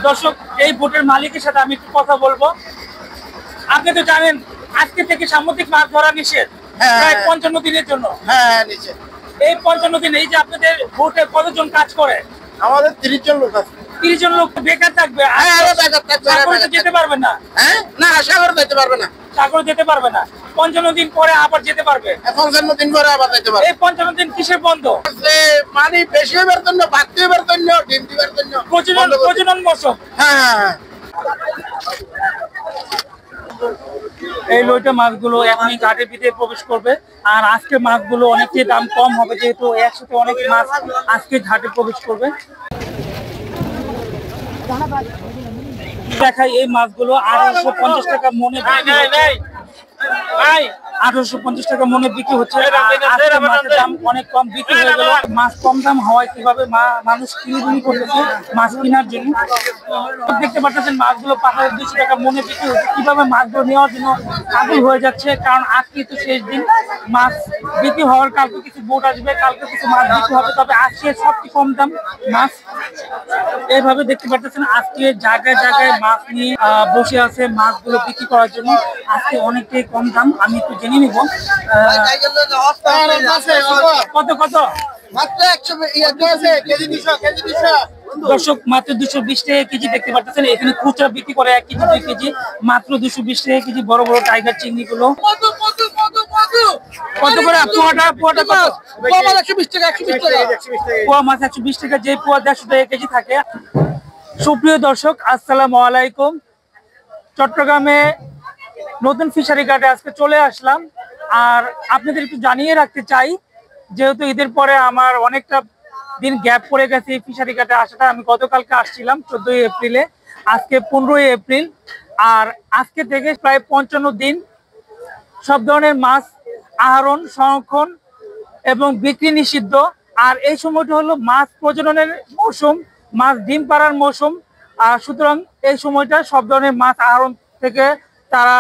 দর্শক, এই বোটের মালিকের সাথে আমি একটু কথা বলবো। আপনি তো জানেন আজকে থেকে সামুদ্রিক মাছ ধরা নিষেধ, প্রায় 55 দিনের জন্য। নিচে এই 55 দিন এই যে আপনাদের বোটে কতজন কাজ করে? আমাদের 30 জন লোক আছে। 30 জন লোক বেকার থাকবে, সাগরে যেতে পারবে না। না, সাগর যেতে পারবে না। সাগরে যেতে পারবে না। 55 দিন পরে আবার যেতে পারবে। 55 দিন পরে আবার যেতে পারবে। এই 55 দিন কিসের বন্ধ? মানে বেশি হইবার জন্য, বাড়তি হইবার জন্য, ডিম দিবার জন্য, প্রজনন মৌসুম। হ্যাঁ। এই লইটা মাছগুলো এখনই ঘাটের ভিতরে প্রবেশ করবে। আর আজকে মাছগুলো অনেকটাই দাম কম হবে, যেহেতু একসাথে অনেক মাছ আজকে ঘাটে প্রবেশ করবে। দেখাই এই মাছগুলো 1850 টাকা মনে, 1850 টাকা মনে বিক্রি হচ্ছে। মাছের দাম অনেক কম বিক্রি হয়ে গেল। মাছ কম দাম হওয়ায় কিভাবে মানুষ কিনি করতেছে মাছ কেনার জন্য। দেখতে পাচ্ছেন মাছগুলো 5200 টাকা মনে বিক্রি হচ্ছে। কিভাবে মাছগুলো নেওয়ার জন্য পাগল হয়ে যাচ্ছে, কারণ আজকে তো শেষ দিন। মাছ বিক্রি হওয়ার কালকে কিছু বোট আসবে, কালকে কিছু মাছ বিক্রি হবে, তবে আজকে সবচেয়ে কম দাম মাছ। এইভাবে দেখতে পাচ্ছেন আজকে জায়গায় জায়গায় মাছ নিয়ে বসে আছে মাছগুলো বিক্রি করার জন্য। আজকে অনেকটাই কম দাম। আমি একটু জেনে নিব কত কত। দর্শক, মাত্র 220 টাকা কেজি দেখতে পাচ্ছেন। এখানে খুচরা বিক্রি করে 1 কেজি 2 কেজি মাত্র 220 টাকা কেজি। বড় বড় টাইগার চিংড়ি গুলো কত করে? পোয়াটা কত? পোয়া মাছ 120 টাকা। পোয়া মাছ 120 টাকা, যে পোয়া 150 টাকা কেজি থাকে। সুপ্রিয় দর্শক, আসসালামু আলাইকুম। চট্টগ্রামে নতুন ফিশারি ঘাটে আজকে চলে আসলাম। আর আপনাদের একটু জানিয়ে রাখতে চাই, যেহেতু ঈদের পরে আমার অনেকটা দিন গ্যাপ পড়ে গেছে এই ফিশারি ঘাটে আসাটা। আমি গতকালকে আসছিলাম 14 এপ্রিলে, আজকে 15 এপ্রিল। আর আজকে থেকে প্রায় 55 দিন সব ধরনের মাছ আহরণ, সংরক্ষণ এবং বিক্রি নিষিদ্ধ। আর এই সময়টা হলো মাছ প্রজননের মৌসুম, মাছ ডিম পাড়ার মৌসুম। আর সুতরাং এই সময়টা সব ধরনের মাছ আহরণ থেকে তারা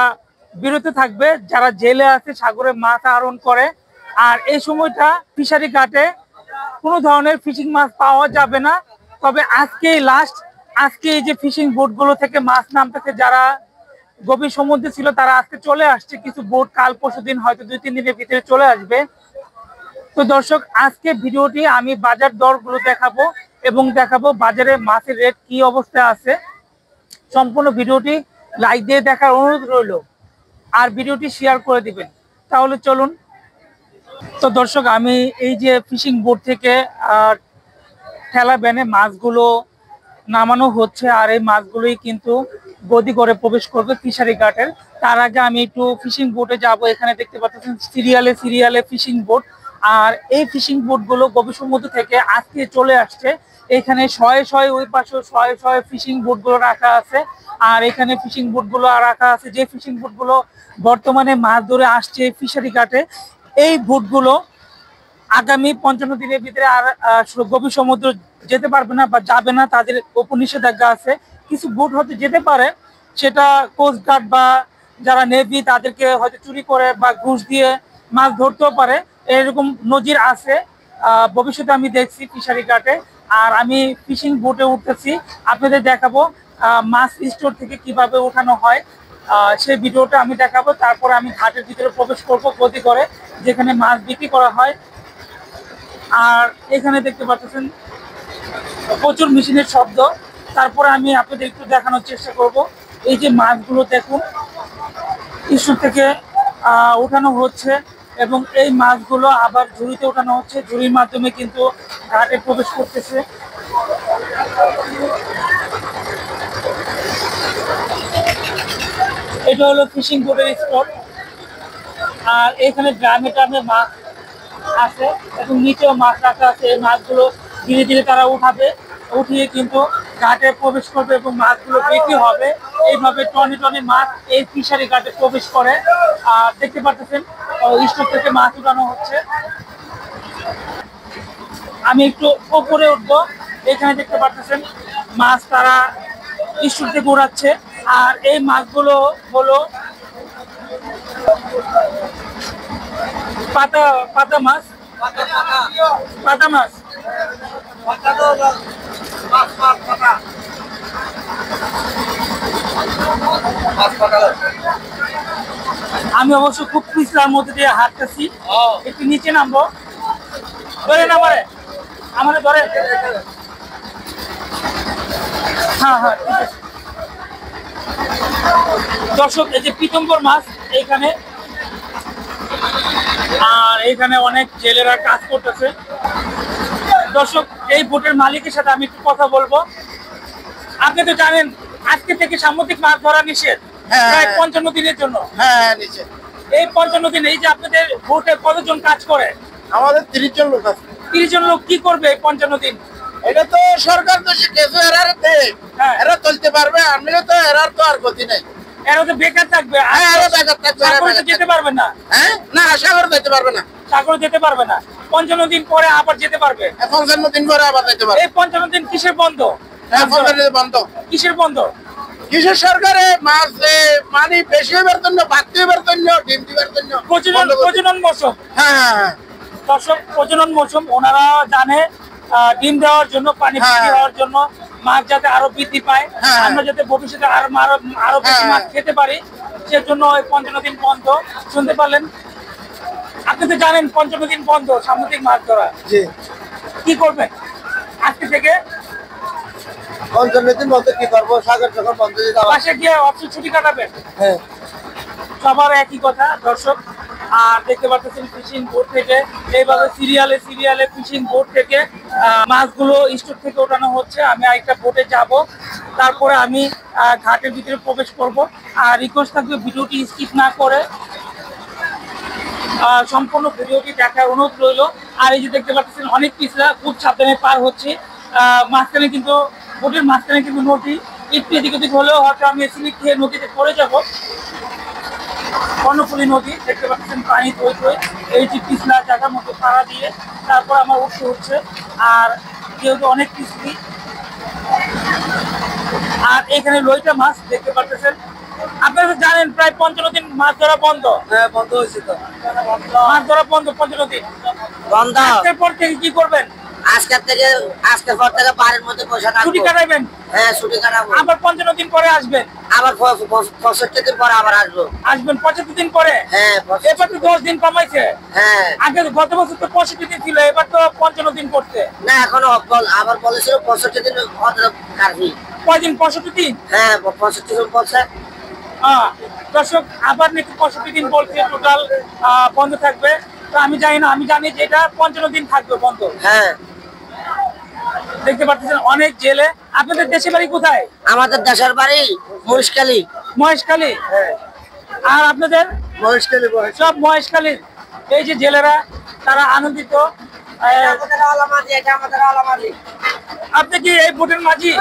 বিরত থাকবে, যারা জেলে আছে সাগরে মাছ আহরণ করে। আর এই সময়টা ফিশারি ঘাটে কোনো ধরনের ফিশিং মাছ পাওয়া যাবে না। তবে আজকেই লাস্ট, আজকে এই যে ফিশিং বোটগুলো থেকে মাছ নামতেছে, যারা গভীর সমুদ্রে ছিল তারা আজকে চলে আসছে। কিছু বোট কাল পরশু দিন, হয়তো 2-3 দিনের ভিতরে চলে আসবে। তো দর্শক, আজকে ভিডিওটি আমি বাজার দরগুলো দেখাবো এবং দেখাবো বাজারে মাছের রেট কি অবস্থা আছে। সম্পূর্ণ ভিডিওটি লাইক দিয়ে দেখার অনুরোধ রইল, আর ভিডিওটি শেয়ার করে দিবেন। তাহলে চলুন। তো দর্শক, আমি এই যে ফিশিং বোট থেকে ঠেলা ব্যানে মাছগুলো নামানো হচ্ছে, আর এই মাছগুলোই কিন্তু গদি করে প্রবেশ করবে ফিশারি ঘাটের। তার আগে আমি একটু ফিশিং বোটে যাব। এখানে দেখতে পাচ্ছেন সিরিয়ালে ফিশিং বোট। আর এই ফিশিং বোটগুলো গভীর সমুদ্র থেকে আজকে চলে আসছে। এখানে শয়ে ওই পাশে শয়ে ফিশিং বোটগুলো রাখা আছে। আর এখানে ফিশিং বোটগুলো রাখা আছে, যে ফিশিং বোটগুলো বর্তমানে মাছ ধরে আসছে ফিশারি ঘাটে। এই বোটগুলো আগামী 55 দিনের ভিতরে আর গভীর সমুদ্র যেতে পারবে না বা যাবে না, তাদের উপর নিষেধাজ্ঞা আছে। কিছু বোট হয়তো যেতে পারে, সেটা কোস্ট গার্ড বা যারা নেভি তাদেরকে হয়তো চুরি করে বা ঘুষ দিয়ে মাছ ধরতেও পারে, এরকম নজির আছে। ভবিষ্যতে আমি দেখছি ফিশারি ঘাটে। আর আমি ফিশিং বোটে উঠতেছি, আপনাদের দেখাবো মাছ স্টোর থেকে কিভাবে ওঠানো হয়, সেই ভিডিওটা আমি দেখাবো। তারপরে আমি ঘাটের ভিতরে প্রবেশ করব গদি করে, যেখানে মাছ বিক্রি করা হয়। আর এখানে দেখতে পাচ্ছেন প্রচুর মেশিনের শব্দ। তারপরে আমি আপনাদের একটু দেখানোর চেষ্টা করব। এই যে মাছগুলো দেখুন, স্টোর থেকে উঠানো হচ্ছে এবং এই মাছগুলো আবার ঝুড়িতে ওঠানো হচ্ছে। ঝুড়ির মাধ্যমে কিন্তু ঘাটে প্রবেশ করতেছে। এটা হলো ফিশিং বোটের স্পট। আর এখানে ড্রামে মাছ আছে এবং নিচেও মাছ রাখা আছে। এই মাছগুলো ধীরে ধীরে তারা উঠিয়ে কিন্তু ঘাটে প্রবেশ করবে এবং মাছগুলো বিক্রি হবে। এইভাবে টনে টনে মাছ এই ফিশারি ঘাটে প্রবেশ করে। আর দেখতে পাচ্ছেন স্টোর থেকে মাছ উঠানো হচ্ছে। আমি একটু উপরে উঠবো। এখানে দেখতে পাচ্ছেন মাছ তারা স্টোর থেকে উড়াচ্ছে। আর এই মাছগুলো হলো পাতা মাছ। আমি অবশ্য খুব পিছলার মধ্যে দিয়ে হাঁটতেছি, একটু নিচে নামবো। ধরে নামারে আমাদের ধরে। হ্যাঁ হ্যাঁ, ঠিক আছে। দর্শক, এই যে পীতম্বর মাছ এইখানে, আর এইখানে অনেক জেলেরা কাজ করতেছে। দর্শক, এই বোটের মালিকের সাথে আমি একটু কথা বলবো। আপনি তো জানেন আজকে থেকে সামুদ্রিক মাছ ধরা নিষেধ, প্রায় 55 দিনের জন্য। হ্যাঁ, নিচে এই 55 দিন এই যে আপনাদের বোটে কতজন কাজ করে? আমাদের 30 জন লোক আছে। 30 জন লোক কি করবে এই 55 দিন? এটা তো সরকার তো কিছু এরার দেয়, হ্যাঁ। এরা চলতে পারবে, আমি তো এরার তো আর গতি নাই। এরা তো বেকার থাকবে, হ্যাঁ, এরা বেকার থাকবে, এরা সাগরে তো বেকার যেতে থাকবে। পারবে না। হ্যাঁ, না সাগর যেতে পারবে না, সাগরে যেতে পারবে না। 55 দিন পরে আবার যেতে পারবে। 55 দিন পরে আবার যেতে পারবে। এই 55 দিন কিসের বন্ধ? হ্যাঁ, 55 দিন বন্ধ। কিসের বন্ধ? কিসের সরকারে মাছ মানে বেশি হবার জন্য, বাড়তি হবার জন্য, ডিম দিবার জন্য প্রজনন মৌসুম। হ্যাঁ হ্যাঁ হ্যাঁ। দর্শক, প্রজনন মৌসুম ওনারা জানে, ডিম দেওয়ার জন্য, পানি বৃদ্ধি হ্যাঁ। হওয়ার জন্য, মাছ যাতে আরো বৃদ্ধি পায়, হ্যাঁ। আমরা যাতে ভবিষ্যতে আরো বেশি হ্যাঁ। মাছ খেতে পারি, সেজন্য ওই 55 দিন বন্ধ। শুনতে পারলেন? আপনি তো জানেন 55 দিন বন্ধ সামুদ্রিক মাছ ধরা। জি, কি করবেন আজকে থেকে? 55 দিন বন্ধ কি করবো, সাগর যখন বন্ধ দিতে হবে। পাশে গিয়ে অফিস ছুটি কাটাবেন। হ্যাঁ, সবার একই কথা দর্শক। আর দেখতে পাচ্ছেন ফিশিং বোট থেকে এইভাবে সিরিয়ালে ফিশিং বোট থেকে মাছগুলো স্টোর থেকে ওঠানো হচ্ছে। আমি আরেকটা বোটে যাব, তারপরে আমি ঘাটের ভিতরে প্রবেশ করব। আর রিকোয়েস্ট থাকবে ভিডিওটি স্কিপ না করে সম্পূর্ণ ভিডিওটি দেখার অনুরোধ রইল। আর এই যে দেখতে পাচ্ছেন অনেক পিছলা, খুব সাবধানে পার হচ্ছে। মাঝখানে কিন্তু বোটের মাঝখানে কিন্তু নদী, একটু এদিক ওদিক হলেও হয়তো আমি স্লিপ খেয়ে নদীতে পড়ে যাব। কর্ণফুলী নদী দেখতে পাচ্ছেন, পানি থই। এই যে পিছলা জায়গার মতো পাড়া দিয়ে তারপর আমার উঠতে হচ্ছে। আর যেহেতু অনেক পিছলি, আর এখানে লইটা মাছ দেখতে পাচ্ছেন। আপনারা তো জানেন প্রায় 55 দিন মাছ ধরা বন্ধ। হ্যাঁ, বন্ধ হয়েছে তো। মাছ ধরা বন্ধ 55 দিন বন্ধ। আজকের পর থেকে কি করবেন? আজকের পর থেকে বাড়ির মধ্যে পয়সা ছুটি কাটবো। কাটাবেন, হ্যাঁ, ছুটি কাটাবো। আবার 55 দিন পরে আসবেন। আবার 65 দিন পর আবার আসবো। 75 দিন পরে। হ্যাঁ, এবার তো 10 দিন কমাইছে। হ্যাঁ। আগে গত বছর তো 65 দিন ছিল, এবার তো 55 দিন করছে। না, এখনো আবার বলেছিল 65 দিন কাটবি। কয়দিন? 65 দিন। হ্যাঁ, 65 দিন বলছে। দর্শক, আবার নাকি 65 দিন বলছে টোটাল বন্ধ থাকবে। তো আমি জানি না, আমি জানি যে এটা 55 দিন থাকবে বন্ধ। হ্যাঁ, দেখতে পাচ্ছেন অনেক জেলে। আপনাদের দেশে বাড়ি কোথায়? আমাদের দেশের বাড়ি মরিশখালী। মহেশখালী। আর আপনাদের? মহেশখালী সব মহেশখালীর। এই যে জেলেরা, তারা আনন্দিত। আপনি কি এই বোটের মাঝি?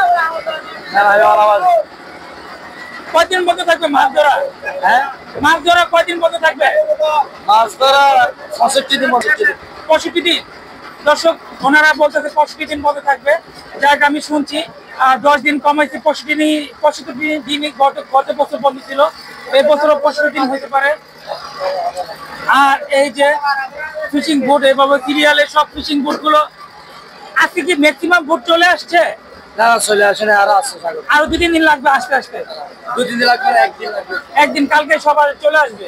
কয়দিন বন্ধ থাকবে মাছ ধরা? হ্যাঁ, মাছ ধরা কয়দিন বন্ধ থাকবে? মাছ ধরা 65 দিন বন্ধ। 65 দিন। দর্শক, ওনারা বলতেছে 65 দিন বন্ধ থাকবে। যাক, আমি শুনছি 10 দিন কমাইছে। 65 দিনই গত বছর বন্ধ ছিল, এই বছরও 65 দিন হতে পারে। আর এই যে ফিশিং বোট, এভাবে সিরিয়ালে সব ফিশিং বোট গুলো আজকে কি ম্যাক্সিমাম বোট চলে আসছে? না, চলে আসে না, আরো আছে সাগর। আরো 2 দিন লাগবে আসতে আসতে। 2 দিন লাগবে না, 1 দিন লাগবে। একদিন, কালকে সবাই চলে আসবে।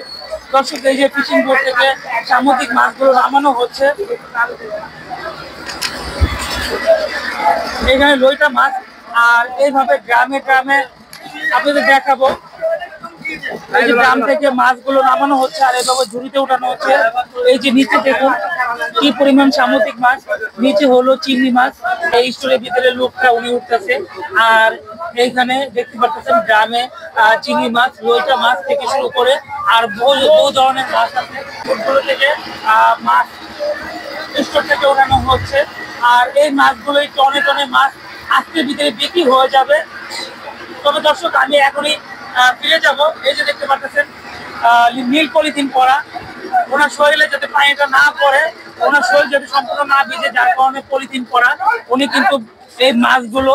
দর্শক, এই যে ফিশিং বোট থেকে সামুদ্রিক মাছগুলো নামানো হচ্ছে। এখানে লইটা মাছ। আর এইভাবে গ্রামে গ্রামে আপনাদের দেখাবো, এই যে গ্রাম থেকে মাছগুলো নামানো হচ্ছে আর এইভাবে ঝুড়িতে উঠানো হচ্ছে। এই যে নিচে দেখুন কি পরিমাণ সামুদ্রিক মাছ, নিচে হলো চিংড়ি মাছ। এই স্টোরের ভিতরে লোকটা উনি উঠতেছে। আর এইখানে দেখতে পাচ্ছেন গ্রামে চিংড়ি মাছ, লইটা মাছ থেকে শুরু করে আর বহু ধরনের মাছ আছে। ওগুলো থেকে মাছ স্টোর থেকে ওঠানো হচ্ছে। আর এই মাছগুলোই টনে টনে মাছ আজকের ভিতরে বিক্রি হয়ে যাবে। তবে দর্শক, আমি এখনই ফিরে যাব। এই যে দেখতে পাচ্ছেন নীল পলিথিন পরা, ওনার শরীরে যাতে পানিটা না পড়ে, ওনার শরীর যাতে সম্পূর্ণ না ভিজে, যার কারণে পলিথিন পরা। উনি কিন্তু এই মাছগুলো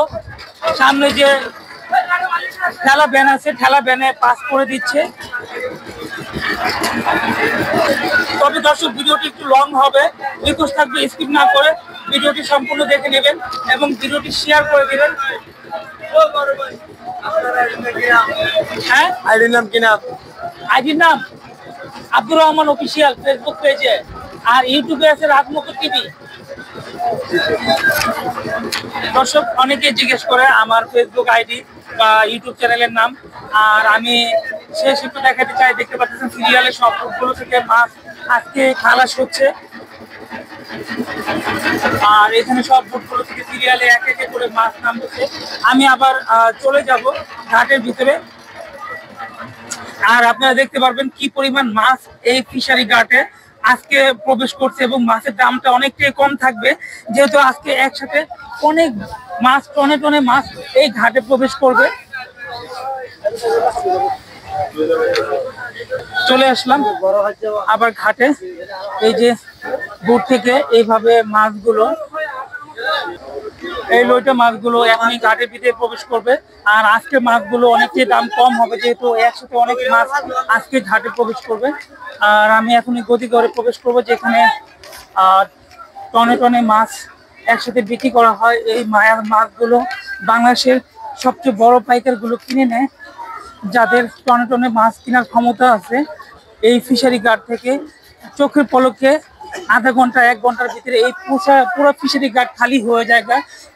সামনে যে ঠেলা ভ্যান আছে, ঠেলা ভ্যানে পাস করে দিচ্ছে। তবে দর্শক, ভিডিওটি একটু লং হবে, রিকোয়েস্ট থাকবে স্কিপ না করে ভিডিওটি সম্পূর্ণ দেখে নেবেন এবং ভিডিওটি শেয়ার করে দিবেন। হ্যাঁ, আইডির নাম কি নাম? আইডির নাম আব্দুর রহমান অফিসিয়াল ফেসবুক পেজে, আর ইউটিউবে আছে রাতমুকুর টিভি। দর্শক অনেকে জিজ্ঞেস করে আমার ফেসবুক আইডি বা ইউটিউব চ্যানেলের নাম, আর আমি শেষ একটু দেখাতে চাই। দেখতে পাচ্ছেন সিরিয়ালের সব ফুটগুলো থেকে মাছ আজকে খালাস হচ্ছে, আর এখানে সব ফুটগুলো থেকে সিরিয়ালে এক একে করে মাছ নামছে। আমি আবার চলে যাব ঘাটের ভিতরে, আর আপনারা দেখতে পারবেন কি পরিমাণ মাছ এই ফিশারি ঘাটে আজকে প্রবেশ করছে, এবং মাছের দামটা অনেকটাই কম থাকবে, যেহেতু আজকে একসাথে অনেক মাছ, টনে টনে মাছ এই ঘাটে প্রবেশ করবে। চলে আসলাম আবার ঘাটে। এই যে দূর থেকে এইভাবে মাছগুলো, এই লইটা মাছগুলো এখনই ঘাটের ভিতরে প্রবেশ করবে, আর আজকে মাছগুলো অনেকটাই দাম কম হবে, যেহেতু একসাথে অনেক মাছ আজকে ঘাটে প্রবেশ করবে। আর আমি এখনই গতি করে প্রবেশ করবো, যেখানে টনে টনে মাছ একসাথে বিক্রি করা হয়। এই মাছগুলো বাংলাদেশের সবচেয়ে বড় পাইকারগুলো কিনে নেয়, যাদের টনে টনে মাছ কেনার ক্ষমতা আছে। এই ফিশারি ঘাট থেকে চোখের পলকে আধা ঘন্টা 1 ঘন্টার ভিতরে এই পুরো ফিশারি ঘাট খালি হয়ে যায়।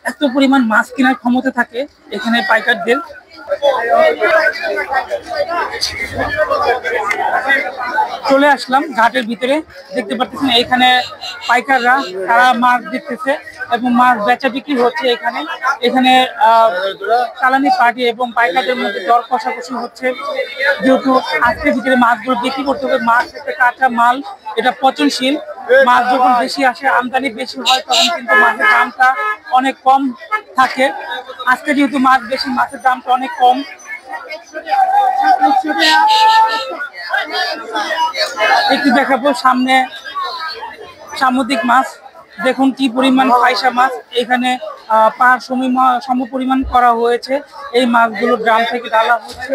এত পরিমাণ মাছ কেনার ক্ষমতা থাকে এখানে পাইকারদের। চলে আসলাম ঘাটের ভিতরে, দেখতে পাচ্ছেন এখানে পাইকাররা তারা মাছ দিতেছে এবং মাছ বেচা বিক্রি হচ্ছে। এখানে চালানি পার্টি এবং পাইকারদের মধ্যে দর কষাকষি হচ্ছে, যেহেতু আজকের ভিতরে মাছগুলো বিক্রি করতে হবে। মাছ একটা কাঁচা মাল, এটা পচনশীল। মাছ যখন বেশি আসে, আমদানি বেশি হয়, তখন কিন্তু মাছের দামটা অনেক কম থাকে। আজকে যেহেতু মাছ বেশি, মাছের দামটা অনেক কম। একটু দেখাবো সামনে সামুদ্রিক মাছ, দেখুন কি পরিমাণ ফাইসা মাছ এখানে পাহাড় সম পরিমাণ করা হয়েছে। এই মাছগুলো ড্রাম থেকে ঢালা হচ্ছে।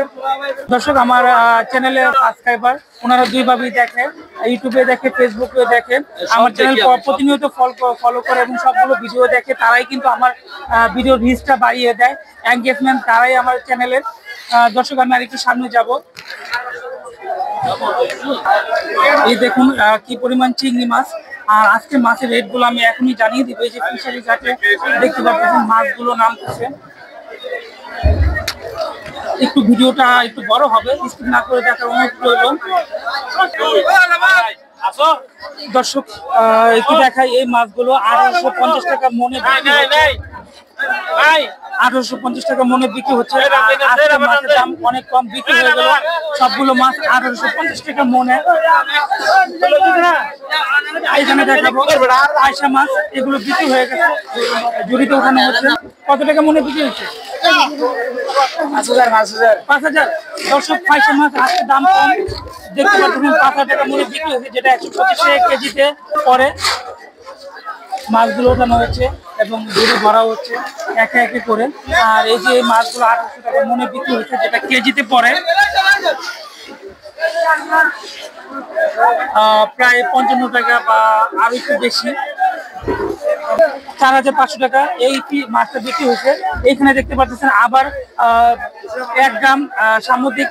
দর্শক আমার চ্যানেলের সাবস্ক্রাইবার, ওনারা দুইভাবেই দেখেন, ইউটিউবে দেখে, ফেসবুকে দেখেন। আমার চ্যানেল প্রতিনিয়ত ফলো করে এবং সবগুলো ভিডিও দেখে, তারাই কিন্তু আমার ভিডিওর রিচটা বাড়িয়ে দেয়, এঙ্গেজমেন্ট তারাই আমার চ্যানেলের। দর্শক আমি আরেকটু সামনে যাব। এই দেখুন কি পরিমাণ চিংড়ি মাছ, আর আজকে মাছের রেট গুলো আমি এখনই জানিয়ে দিব। এই যে ফিশারি ঘাটে দেখতে পাচ্ছেন মাছগুলো নামতেছে। একটু ভিডিওটা একটু বড় হবে, স্কিপ না করে দেখার অনুরোধ রইল। দর্শক একটু দেখাই, এই মাছগুলো 1850 টাকা মনে, 1850 টাকা মনে বিক্রি হচ্ছে। মাছের দাম অনেক কম, বিক্রি হয়ে গেল সবগুলো মাছ 1850 টাকা মনে। এখানে দেখাবো আয়সা মাছ, এগুলো বিক্রি হয়ে গেছে, জুড়িতে ওঠানো হচ্ছে। কত টাকা মনে বিক্রি হচ্ছে? 5000। দর্শক ফাইসা মাছ আজকে দাম কম, দেখতে পাচ্ছেন 5000 টাকা মনে বিক্রি হচ্ছে, যেটা 125 কেজিতে পরে। মাছগুলো ওঠানো হচ্ছে এবং ধরে ভরা হচ্ছে একে একে করে। আর এই যে মাছগুলো 1800 টাকা মনে বিক্রি হচ্ছে, যেটা কেজিতে পড়ে প্রায় 55 টাকা বা আরো একটু বেশি, 4500 টাকা এই মাছটা বিক্রি হয়েছে। এইখানে দেখতে পাচ্ছেন আবার 1 গ্রাম সামুদ্রিক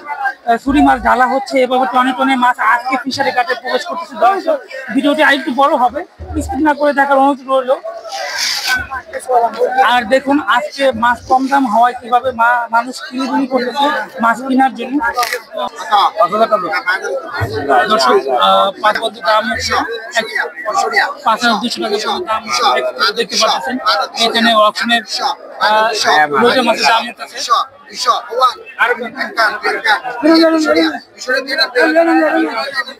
ছুরি মাছ ঢালা হচ্ছে। এভাবে টনে টনে মাছ আজকে ফিশারি ঘাটে প্রবেশ করতেছে। দর্শক ভিডিওটি আরেকটু বড় হবে, স্কিপ না করে দেখার অনুরোধ রইল। আর দেখুন আজকে মাছ কম দাম হওয়ায় কিভাবে মানুষ কিনি করতেছে মাছ কেনার জন্য। দর্শক পাঁচ বছর দাম 5200 টাকা দাম দেখতে পাচ্ছেন। এখানে অপশনের লোটে মাছের দাম হচ্ছে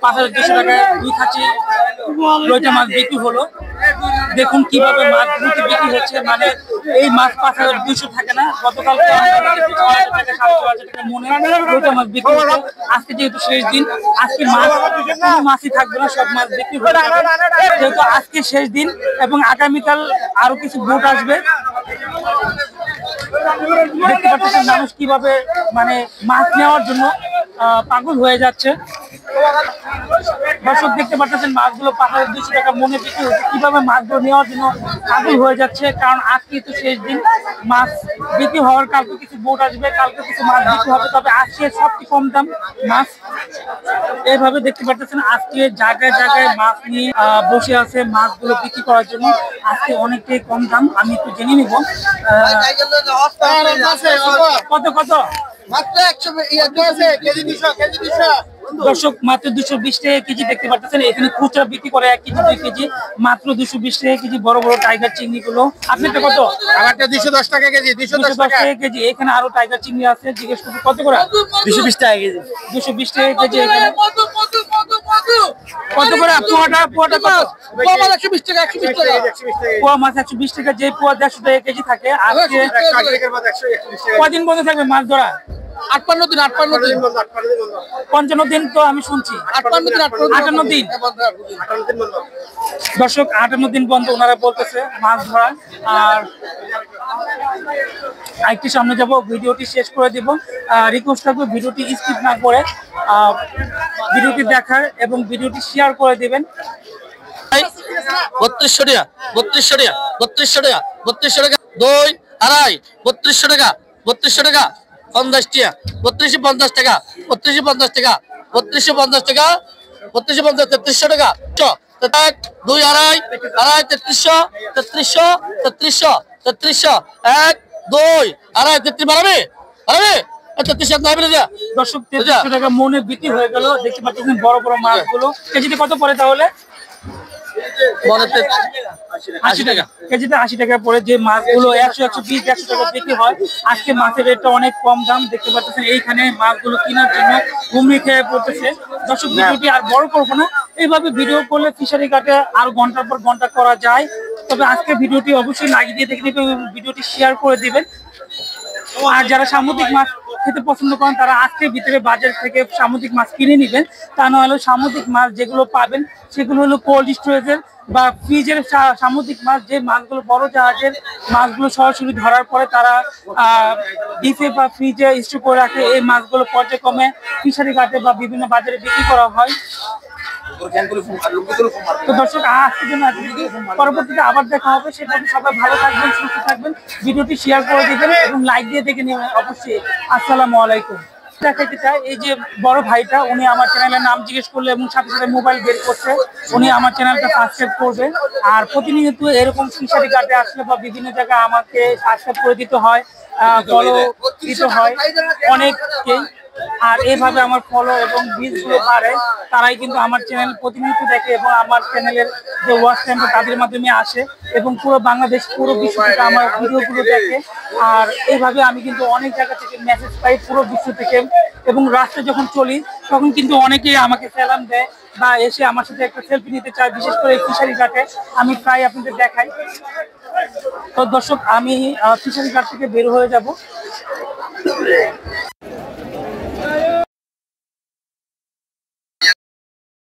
5200 টাকায় 2 খাঁচি লোটে মাছ বিক্রি হলো। দেখুন কিভাবে মাছ দ্রুত বিক্রি হচ্ছে, মানে এই মাছ 5200 থাকে না, গতকাল 6000 টাকা 7000 টাকা মনে লোটে মাছ বিক্রি হচ্ছে। আজকে যেহেতু শেষ দিন, আজকে মাছই থাকবে না, সব মাছ বিক্রি হয়ে যাবে, যেহেতু আজকে শেষ দিন এবং আগামীকাল আরো কিছু বোট আসবে। দেখতে পাচ্ছেন মানুষ কিভাবে মানে মাছ নেওয়ার জন্য পাগল হয়ে যাচ্ছে। দর্শক দেখতে পাচ্ছেন মাছগুলো 5200 টাকা মনে বিক্রি হচ্ছে। কিভাবে মাছগুলো নেওয়ার জন্য পাগল হয়ে যাচ্ছে, কারণ আজকে তো শেষ দিন, মাছ বিক্রি হওয়ার কালকে কিছু বোট আসবে, কালকে কিছু মাছ বিক্রি হবে, তবে আজকে সবচেয়ে কম দাম মাছ। এইভাবে দেখতে পাচ্ছেন আজকে জায়গায় জায়গায় মাছ নিয়ে বসে আছে মাছগুলো বিক্রি করার জন্য। আজকে অনেকটাই কম দাম, আমি একটু জেনে নিব কত কত। দর্শক মাত্র 220 টাকা কেজি দেখতে পাচ্ছেন। এখানে খুচরা বিক্রি করে 1 কেজি 2 কেজি মাত্র 220 টাকা কেজি বড় বড় টাইগার চিংড়ি গুলো। আপনারটা কত? আমারটা 210 টাকা কেজি। 210 টাকা কেজি। এখানে আরো টাইগার চিংড়ি আছে, জিজ্ঞেস করবো কত করে? 220 টাকা কেজি। 220 টাকা কেজি। এখানে কত করে পোয়াটা কত? পোয়া মাছ 120 টাকা 120 টাকা। পোয়া মাছ 120 টাকা, যে পোয়া 150 টাকা কেজি থাকে। আজকে কদিন বন্ধ থাকবে মাছ ধরা? 58 দিন 58 দিন 55 দিন তো আমি শুনছি। 58 দিন 58 দিন। দর্শক 58 দিন বন্ধ ওনারা বলতেছে মাছ ধরা। আর আরেকটু সামনে যাব, ভিডিওটি শেষ করে দিব। রিকোয়েস্ট থাকবে ভিডিওটি স্কিপ না করে ভিডিওটি দেখার এবং ভিডিওটি শেয়ার করে দিবেন। 3200 টাকা 3200 টাকা 3200 টাকা 3200 টাকা 2 আড়াই 3200 টাকা 3200 টাকা 50 টাকা 3250 টাকা 3250 টাকা 3250 টাকা 3250 3300 টাকা 2 আড়াই আড়াই 3300 3300 3300 3300 1 2 আড়াই 33 বাড়াবে বাড়াবে 3300 না বেড়ে যা। দর্শক 3300 টাকা মনে বিক্রি হয়ে গেল। দেখতে পাচ্ছেন বড় বড় মাছগুলো। কেজিতে কত পড়ে তাহলে? 80 টাকা কেজিতে। 80 টাকা পরে যে মাছগুলো 100 120 100 টাকা বিক্রি হয়, আজকে মাছের রেটটা অনেক কম দাম। দেখতে পাচ্ছেন এইখানে মাছগুলো কেনার জন্য হুমড়ি খেয়ে পড়তেছে। দর্শক ভিডিওটি আর বড় করবো না, এইভাবে ভিডিও করলে ফিশারি ঘাটে আর ঘন্টার পর ঘন্টা করা যায়। তবে আজকে ভিডিওটি অবশ্যই লাগিয়ে দিয়ে দেখে নেবেন, ভিডিওটি শেয়ার করে দিবেন। আর যারা সামুদ্রিক মাছ খেতে পছন্দ করেন তারা আজকে ভিতরে বাজার থেকে সামুদ্রিক মাছ কিনে নেবেন। তা নাহলে সামুদ্রিক মাছ যেগুলো পাবেন সেগুলো হলো কোল্ড স্টোরেজের বা ফ্রিজের সামুদ্রিক মাছ। যে মাছগুলো বড় জাহাজের মাছগুলো সরাসরি ধরার পরে তারা ডিপে বা ফ্রিজে স্টোর করে রাখে, এই মাছগুলো পর্যায়ক্রমে ফিশারি ঘাটে বা বিভিন্ন বাজারে বিক্রি করা হয়। তো দর্শক আজকের জন্য পরবর্তীতে আবার দেখা হবে। সেটা সবাই ভালো থাকবেন, সুস্থ থাকবেন, ভিডিওটি শেয়ার করে দিবেন এবং লাইক দিয়ে দেখে নেবেন অবশ্যই। আসসালামু আলাইকুম। দেখাতে চাই এই যে বড় ভাইটা, উনি আমার চ্যানেলের নাম জিজ্ঞেস করলে এবং সাথে সাথে মোবাইল বের করছে, উনি আমার চ্যানেলটা সাবস্ক্রাইব করবে। আর প্রতিনিয়ত এরকম ফিশারি ঘাটে আসলে বা বিভিন্ন জায়গায় আমাকে সাবস্ক্রাইব করে দিতে হয়, ফলো দিতে হয় অনেককেই। আর এইভাবে আমার ফলো এবং ভিউজগুলো বাড়ে, তারাই কিন্তু আমার চ্যানেল প্রতিনিয়ত দেখে এবং আমার চ্যানেলের যে ওয়াচ টাইমটা তাদের মাধ্যমে আসে এবং পুরো বাংলাদেশ পুরো বিশ্ব থেকে আমার ভিডিওগুলো দেখে। আর এইভাবে আমি কিন্তু অনেক জায়গা থেকে মেসেজ পাই পুরো বিশ্ব থেকে। এবং রাস্তায় যখন চলি তখন কিন্তু অনেকেই আমাকে সালাম দেয় বা এসে আমার সাথে একটা সেলফি নিতে চায়, বিশেষ করে ফিশারি ঘাটে আমি প্রায় আপনাদের দেখাই। তো দর্শক আমি ফিশারি ঘাট থেকে বের হয়ে যাব।